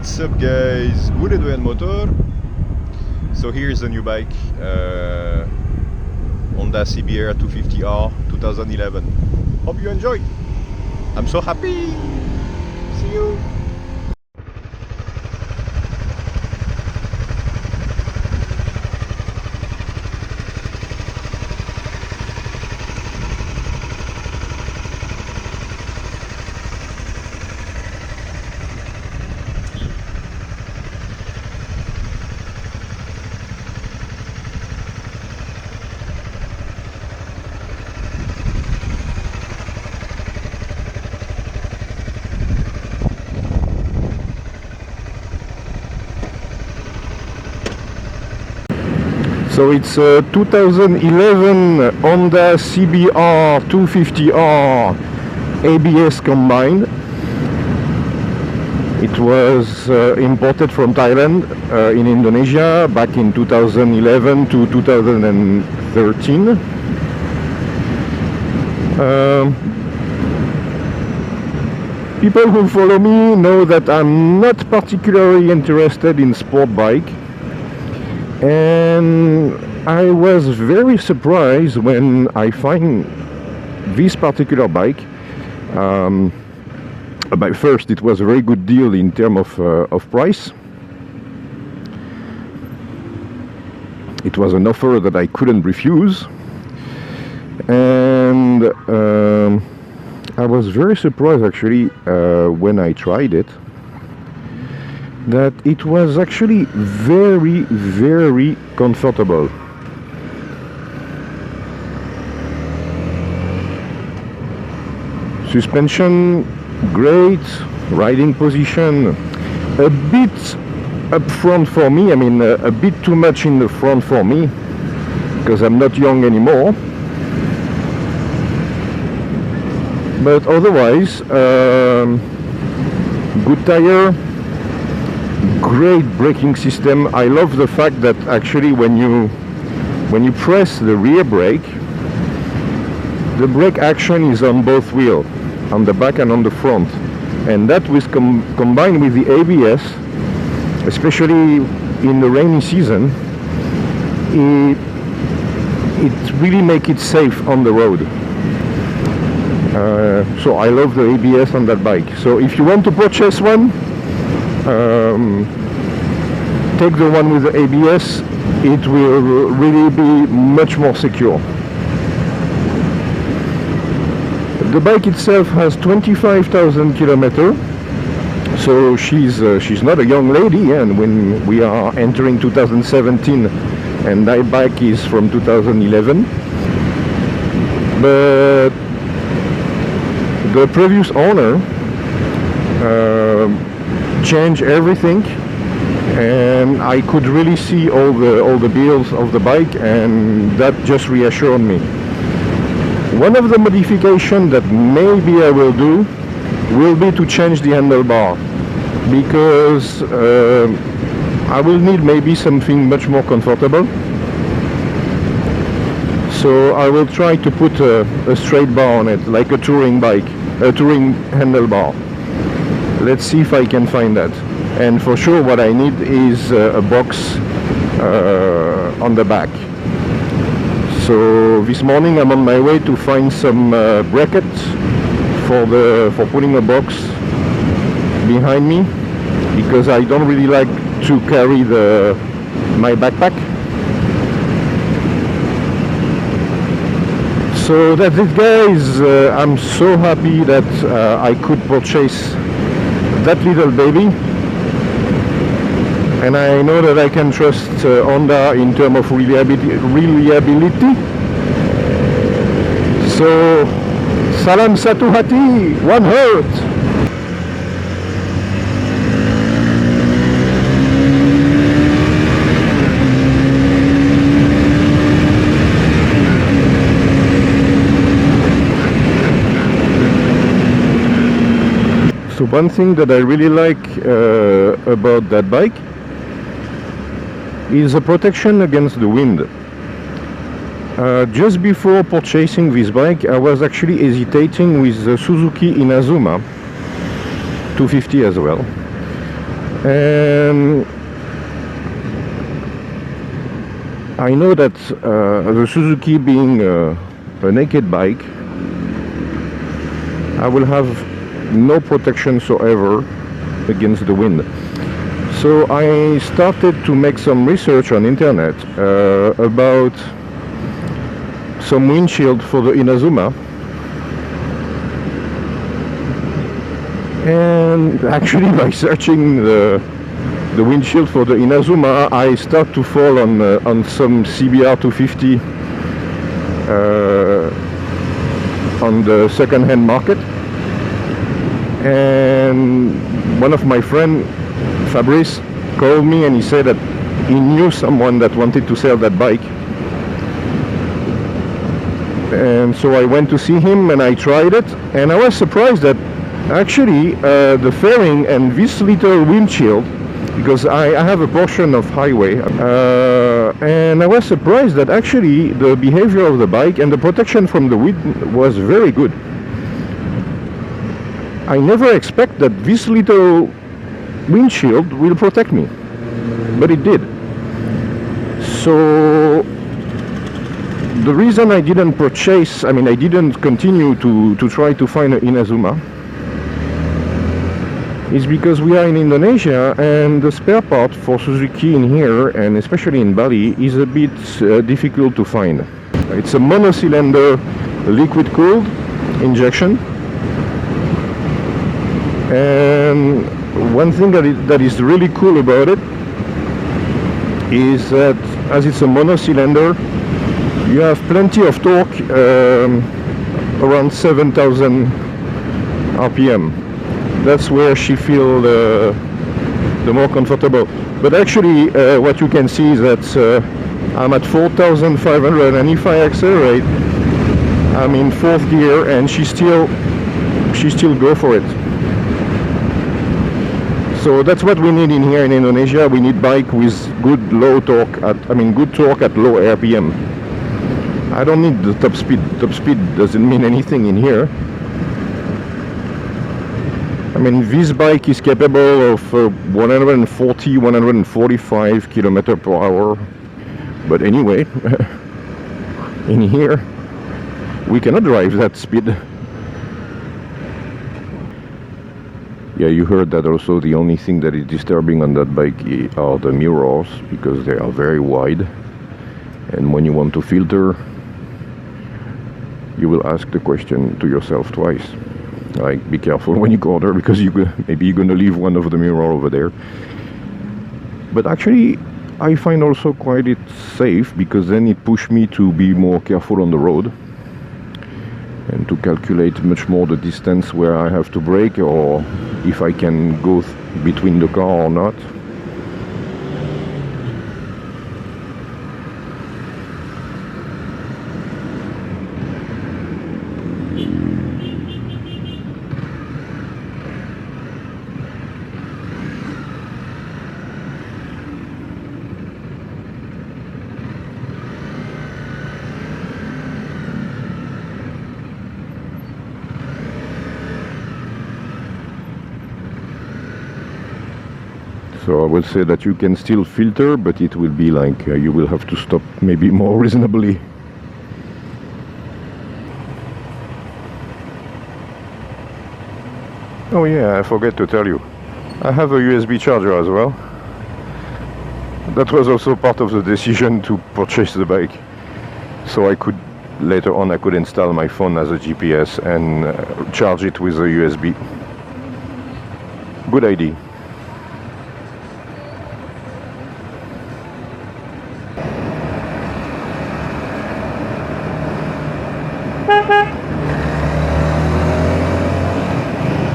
What's up guys, Wooded Motor. So here's the new bike, Honda CBR 250R 2011. Hope you enjoy. I'm so happy. See you. So it's a 2011 Honda CBR 250R ABS combined. It was imported from Thailand in Indonesia back in 2011 to 2013. People who follow me know that I'm not particularly interested in sport bike. And I was very surprised when I find this particular bike. But first, it was a very good deal in terms of price. It was an offer that I couldn't refuse, and I was very surprised actually when I tried it, that it was actually very, very comfortable. Suspension, great. Riding position, a bit up front for me. I mean, a bit too much in the front for me, because I'm not young anymore. But otherwise, good tire. Great braking system. I love the fact that actually when you press the rear brake, the brake action is on both wheels, on the back and on the front, and that was combined with the ABS, especially in the rainy season, it really makes it safe on the road. So I love the ABS on that bike. So if you want to purchase one, take the one with the ABS. It will really be much more secure. The bike itself has 25,000 kilometers, so she's not a young lady, and when we are entering 2017 and that bike is from 2011. But the previous owner changed everything, and I could really see all the bills of the bike, and that just reassured me. One of the modifications that maybe I will do will be to change the handlebar, because I will need maybe something much more comfortable. So I will try to put a straight bar on it, like a touring bike, a touring handlebar. Let's see if I can find that. And for sure what I need is a box on the back. So this morning I'm on my way to find some brackets for putting a box behind me, because I don't really like to carry my backpack. So that's it guys. I'm so happy that I could purchase that little baby, and I know that I can trust Honda in terms of reliability. So salam satu hati, one heart. So one thing that I really like about that bike is the protection against the wind. Just before purchasing this bike, I was actually hesitating with the Suzuki Inazuma 250 as well. And I know that the Suzuki being a naked bike, I will have no protection whatsoever against the wind. So I started to make some research on internet about some windshield for the Inazuma, and actually by searching the windshield for the Inazuma, I start to fall on some CBR 250 on the second-hand market. And one of my friend, Fabrice, called me and he said that he knew someone that wanted to sell that bike. And so I went to see him and I tried it, and I was surprised that actually the fairing and this little windshield, because I have a portion of highway, and I was surprised that actually the behavior of the bike and the protection from the wind was very good. I never expect that this little windshield will protect me, but it did. So the reason I didn't purchase, I didn't continue to try to find an Inazuma, is because we are in Indonesia and the spare part for Suzuki in here, and especially in Bali, is a bit difficult to find. It's a monocylinder liquid cooled injection, and one thing that is really cool about it is that as it's a monocylinder, you have plenty of torque, around 7,000 RPM. That's where she feels the more comfortable. But actually what you can see is that I'm at 4,500, and if I accelerate, I'm in 4th gear, and she still go for it. So that's what we need in here in Indonesia. We need bike with good low torque good torque at low RPM. I don't need the top speed. Top speed doesn't mean anything in here. This bike is capable of 140, 145 km per hour. But anyway, in here, we cannot drive that speed. Yeah, you heard that also. The only thing that is disturbing on that bike are the mirrors, because they are very wide. And when you want to filter, you will ask the question to yourself twice. Like, be careful when you go there, because maybe you're going to leave one of the mirror over there. But actually, I find also quite it safe, because then it pushed me to be more careful on the road and to calculate much more the distance where I have to brake, or if I can go between the car or not. So I will say that you can still filter, but it will be like you will have to stop maybe more reasonably. Oh yeah, I forgot to tell you, I have a USB charger as well. That was also part of the decision to purchase the bike, so I could later on install my phone as a GPS and charge it with a USB. Good idea.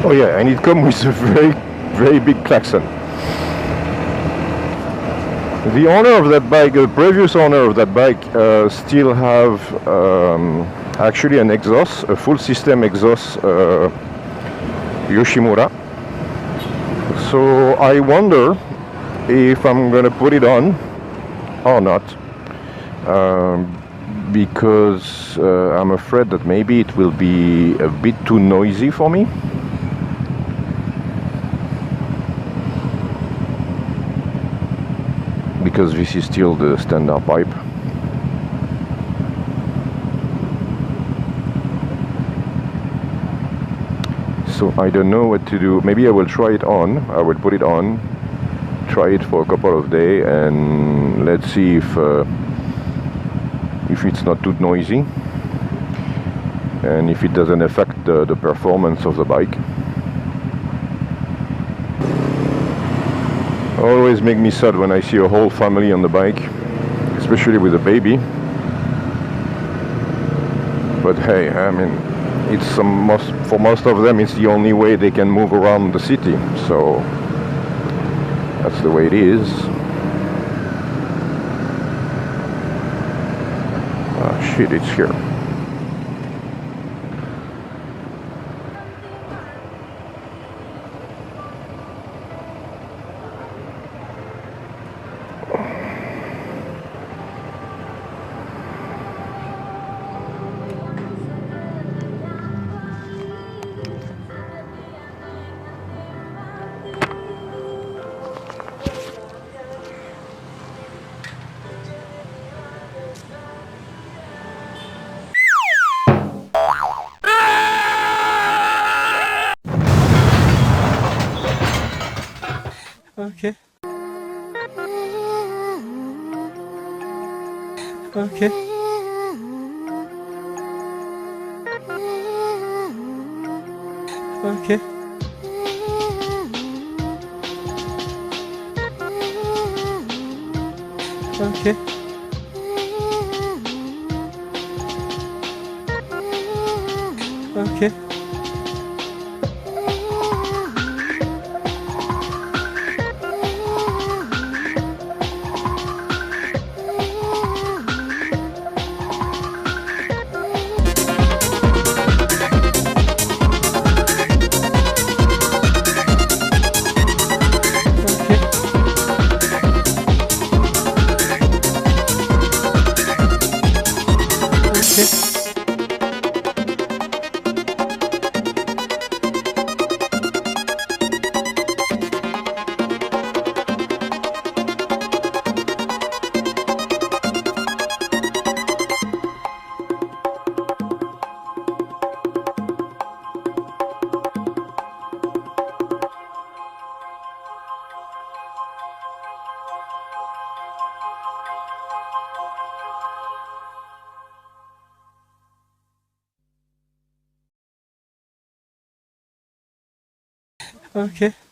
Oh yeah, and it comes with a very, very big klaxon. The owner of that bike, the previous owner of that bike, still have actually an exhaust, a full system exhaust, Yoshimura. So I wonder if I'm gonna put it on or not, because I'm afraid that maybe it will be a bit too noisy for me. because this is still the standard pipe. So I don't know what to do. Maybe I will try it on. I will put it on, try it for a couple of days, and let's see if it's not too noisy and if it doesn't affect the performance of the bike. Always make me sad when I see a whole family on the bike, especially with a baby. But hey, I mean, it's for most of them it's the only way they can move around the city, so that's the way it is. Ah shit, it's here. Okay. Okay. Okay. Okay. Okay. Okay.